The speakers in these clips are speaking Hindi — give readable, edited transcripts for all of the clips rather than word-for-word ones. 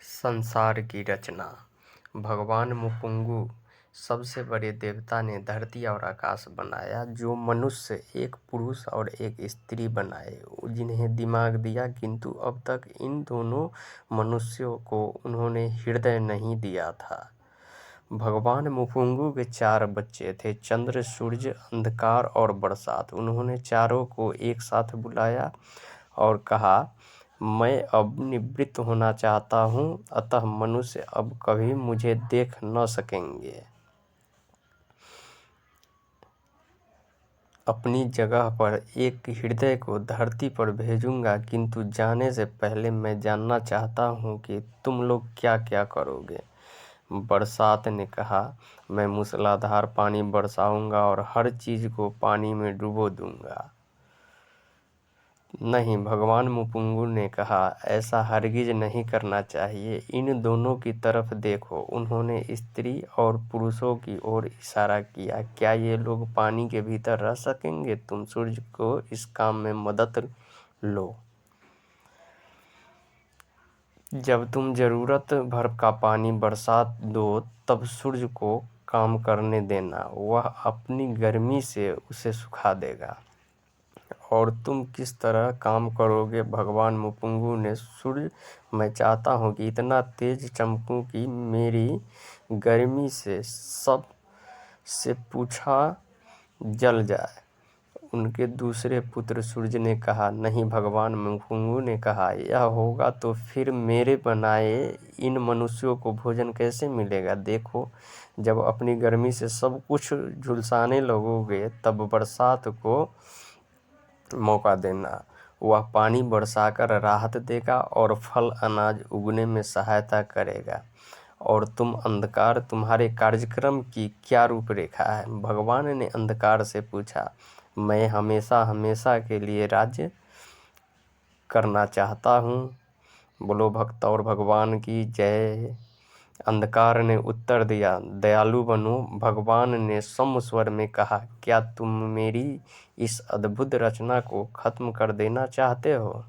संसार की रचना। भगवान मुपुंगु सबसे बड़े देवता ने धरती और आकाश बनाया, जो मनुष्य एक पुरुष और एक स्त्री बनाए, जिन्हें दिमाग दिया, किंतु अब तक इन दोनों मनुष्यों को उन्होंने हृदय नहीं दिया था। भगवान मुपुंगु के 4 बच्चे थे, चंद्र, सूर्य, अंधकार और बरसात। उन्होंने चारों को एक साथ बुलाया और कहा, मैं अब निवृत्त होना चाहता हूँ, अतः मनुष्य अब कभी मुझे देख न सकेंगे। अपनी जगह पर एक हृदय को धरती पर भेजूंगा, किंतु जाने से पहले मैं जानना चाहता हूँ कि तुम लोग क्या क्या करोगे। बरसात ने कहा, मैं मूसलाधार पानी बरसाऊंगा और हर चीज को पानी में डुबो दूंगा। नहीं, भगवान मुपुंगु ने कहा, ऐसा हरगिज नहीं करना चाहिए। इन दोनों की तरफ देखो। उन्होंने स्त्री और पुरुषों की ओर इशारा किया। क्या ये लोग पानी के भीतर रह सकेंगे? तुम सूर्य को इस काम में मदद लो। जब तुम जरूरत भर का पानी बरसा दो, तब सूर्य को काम करने देना, वह अपनी गर्मी से उसे सुखा देगा। और तुम किस तरह काम करोगे? भगवान मुपुंगु ने सूर्य, मैं चाहता हूँ कि इतना तेज चमकूं कि मेरी गर्मी से सब से पूछा जल जाए। उनके दूसरे पुत्र सूर्य ने कहा, नहीं। भगवान मुपुंगु ने कहा, यह होगा तो फिर मेरे बनाए इन मनुष्यों को भोजन कैसे मिलेगा? देखो, जब अपनी गर्मी से सब कुछ झुलसाने लगोगे, तब बरसात को मौका देना। वह पानी बरसाकर राहत देगा और फल अनाज उगने में सहायता करेगा। और तुम अंधकार, तुम्हारे कार्यक्रम की क्या रूपरेखा है? भगवान ने अंधकार से पूछा, मैं हमेशा हमेशा के लिए राज्य करना चाहता हूँ। बोलो भक्त और भगवान की जय। अंधकार ने उत्तर दिया, दयालु बनो। भगवान ने सौम्य स्वर में कहा, क्या तुम मेरी इस अद्भुत रचना को खत्म कर देना चाहते हो?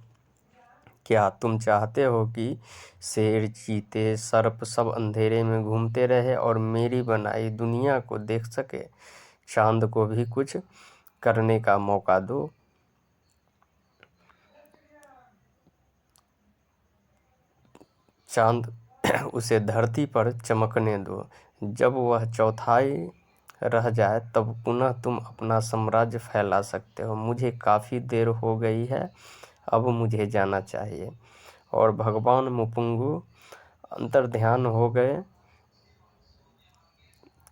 क्या तुम चाहते हो कि शेर, चीते, सर्प सब अंधेरे में घूमते रहे और मेरी बनाई दुनिया को देख सके? चांद को भी कुछ करने का मौका दो। चांद उसे धरती पर चमकने दो। जब वह चौथाई रह जाए, तब पुनः तुम अपना साम्राज्य फैला सकते हो। मुझे काफ़ी देर हो गई है, अब मुझे जाना चाहिए। और भगवान मुपुंगु अंतर्ध्यान हो गए।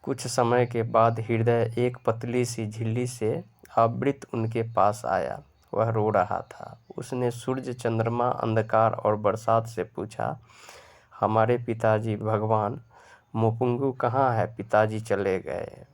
कुछ समय के बाद हृदय एक पतली सी झिल्ली से आवृत उनके पास आया। वह रो रहा था। उसने सूर्य, चंद्रमा, अंधकार और बरसात से पूछा, हमारे पिताजी भगवान मुपुंगु कहाँ है? पिताजी चले गए।